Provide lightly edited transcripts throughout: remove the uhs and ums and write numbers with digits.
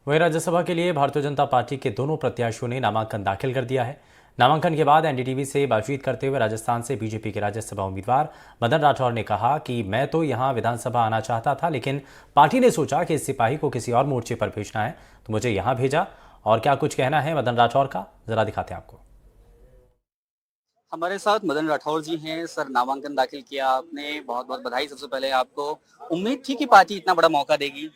वहीं राज्यसभा के लिए भारतीय जनता पार्टी के दोनों प्रत्याशियों ने नामांकन दाखिल कर दिया है। नामांकन के बाद एनडीटीवी से बातचीत करते हुए राजस्थान से बीजेपी के राज्यसभा उम्मीदवार मदन राठौर ने कहा कि मैं तो यहां विधानसभा आना चाहता था, लेकिन पार्टी ने सोचा कि इस सिपाही को किसी और मोर्चे पर भेजना है तो मुझे यहां भेजा। और क्या कुछ कहना है मदन राठौर का, जरा दिखाते हैं आपको। हमारे साथ मदन राठौर जी हैं। सर, नामांकन दाखिल किया आपने, बहुत बहुत बधाई। सबसे पहले आपको उम्मीद थी कि पार्टी इतना बड़ा मौका देगी?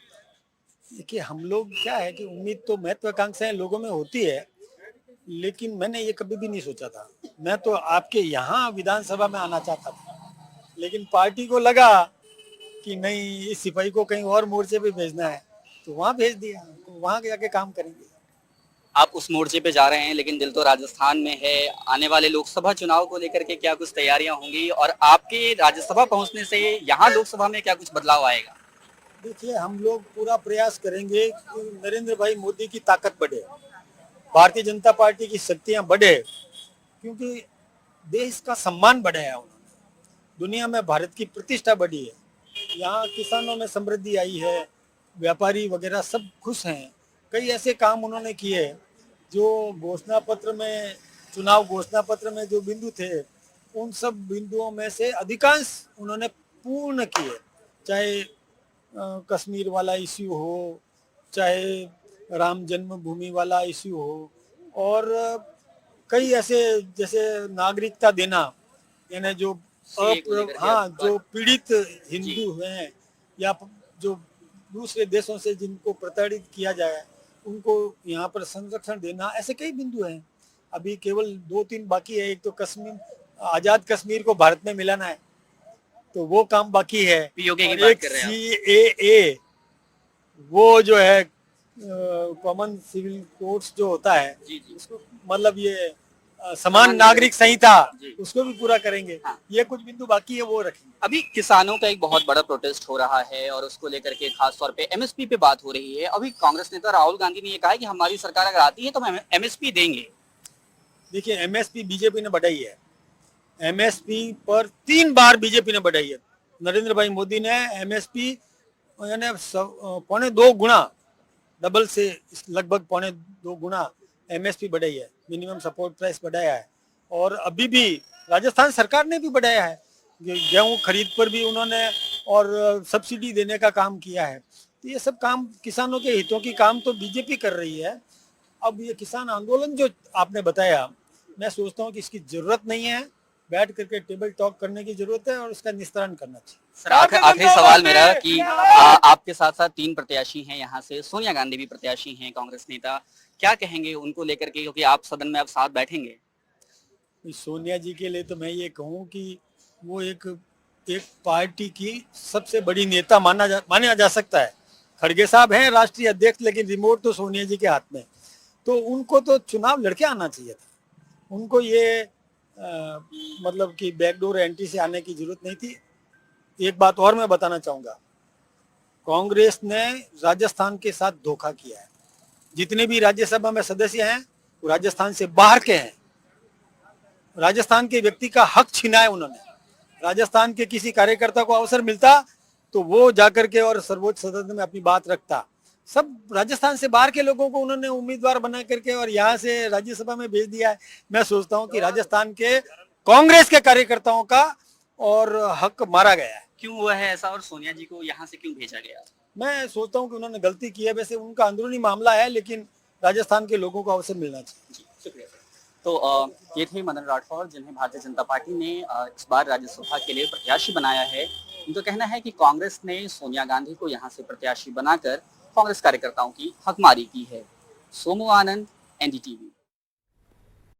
देखिए, हम लोग क्या है कि उम्मीद तो महत्वाकांक्षाएं लोगों में होती है, लेकिन मैंने ये कभी भी नहीं सोचा था। मैं तो आपके यहाँ विधानसभा में आना चाहता था, लेकिन पार्टी को लगा कि नहीं, इस सिपाही को कहीं और मोर्चे पे भेजना है, तो वहाँ भेज दिया। तो वहाँ जाके काम करेंगे। आप उस मोर्चे पे जा रहे हैं, लेकिन दिल तो राजस्थान में है। आने वाले लोकसभा चुनाव को लेकर के क्या कुछ तैयारियां होंगी, और आपके राज्यसभा पहुंचने से यहाँ लोकसभा में क्या कुछ बदलाव आएगा? देखिए, हम लोग पूरा प्रयास करेंगे कि नरेंद्र भाई मोदी की ताकत बढ़े, भारतीय जनता पार्टी की शक्तियां बढ़े, क्योंकि देश का सम्मान बढ़ाया उन्होंने, दुनिया में भारत की प्रतिष्ठा बढ़ी है, यहाँ किसानों में समृद्धि आई है, व्यापारी वगैरह सब खुश हैं। कई ऐसे काम उन्होंने किए जो घोषणा पत्र में, चुनाव घोषणा पत्र में जो बिंदु थे, उन सब बिंदुओं में से अधिकांश उन्होंने पूर्ण किए। चाहे कश्मीर वाला इश्यू हो, चाहे राम जन्मभूमि वाला इश्यू हो, और कई ऐसे, जैसे नागरिकता देना, यानी जो हाँ, जो पीड़ित हिंदू हैं या जो दूसरे देशों से जिनको प्रताड़ित किया जाए, उनको यहाँ पर संरक्षण देना, ऐसे कई बिंदु हैं। अभी केवल 2-3 बाकी है। एक तो कश्मीर, आजाद कश्मीर को भारत में मिलाना है, तो वो काम बाकी है। पीओके की और बात एक कर रहे हैं आप। CAA, वो जो है कॉमन सिविल कोड्स जो होता है, जी जी। उसको मतलब ये समान नागरिक संहिता, जी। उसको भी पूरा करेंगे। हाँ। ये कुछ बिंदु बाकी है, वो रखेंगे। अभी किसानों का एक बहुत बड़ा प्रोटेस्ट हो रहा है, और उसको लेकर के खास तौर पे एमएसपी पे बात हो रही है। अभी कांग्रेस नेता राहुल गांधी ने ये कहा है कि हमारी सरकार अगर आती है तो हम एमएसपी देंगे। देखिए, MSP बीजेपी ने बढ़ाई है। MSP पर 3 बार बीजेपी ने बढ़ाई है। नरेंद्र भाई मोदी ने MSP यानी 2.25 गुना, डबल से लगभग 2.25 गुना MSP बढ़ाई है, मिनिमम सपोर्ट प्राइस बढ़ाया है। और अभी भी राजस्थान सरकार ने भी बढ़ाया है, गेहूं खरीद पर भी उन्होंने, और सब्सिडी देने का काम किया है। तो ये सब काम, किसानों के हितों की काम तो बीजेपी कर रही है। अब ये किसान आंदोलन जो आपने बताया, मैं सोचता हूँ कि इसकी जरूरत नहीं है। बैठ करके टेबल टॉक करने की जरूरत है और उसका निस्तारण करना चाहिए। सर, आखिरी सवाल मेरा कि आपके साथ साथ 3 प्रत्याशी हैं यहाँ से, सोनिया गांधी भी प्रत्याशी हैं, कांग्रेस नेता, क्या कहेंगे उनको लेकर के, क्योंकि आप सदन में अब साथ बैठेंगे? सोनिया जी के लिए तो मैं ये कहूँ कि वो एक पार्टी की सबसे बड़ी नेता माना जा सकता है। खड़गे साहब हैं राष्ट्रीय अध्यक्ष, लेकिन रिमोट तो सोनिया जी के हाथ में। तो उनको तो चुनाव लड़के आना चाहिए था। उनको ये मतलब कि बैकडोर एंट्री से आने की जरूरत नहीं थी। एक बात और मैं बताना चाहूंगा, कांग्रेस ने राजस्थान के साथ धोखा किया है। जितने भी राज्यसभा में सदस्य हैं, वो राजस्थान से बाहर के हैं। राजस्थान के व्यक्ति का हक छीना है उन्होंने। राजस्थान के किसी कार्यकर्ता को अवसर मिलता तो वो जाकर के और सर्वोच्च सदन में अपनी बात रखता। सब राजस्थान से बाहर के लोगों को उन्होंने उम्मीदवार बना करके और यहाँ से राज्यसभा में भेज दिया है। मैं सोचता हूँ कि राजस्थान के कांग्रेस के कार्यकर्ताओं का और हक मारा गया है। क्यों हुआ है ऐसा, और सोनिया जी को यहाँ से क्यों भेजा गया? मैं सोचता हूँ कि उन्होंने गलती की है। वैसे उनका अंदरूनी मामला है, लेकिन राजस्थान के लोगों को अवसर मिलना चाहिए। जी, शुक्रिया सर। तो ये थे मदन राठौर, जिन्हें भारतीय जनता पार्टी ने इस बार राज्यसभा के लिए प्रत्याशी बनाया है। उनका कहना है कि कांग्रेस ने सोनिया गांधी को यहाँ से प्रत्याशी बनाकर कांग्रेस कार्यकर्ताओं की हकमारी की है। सोमू आनंद, NDTV।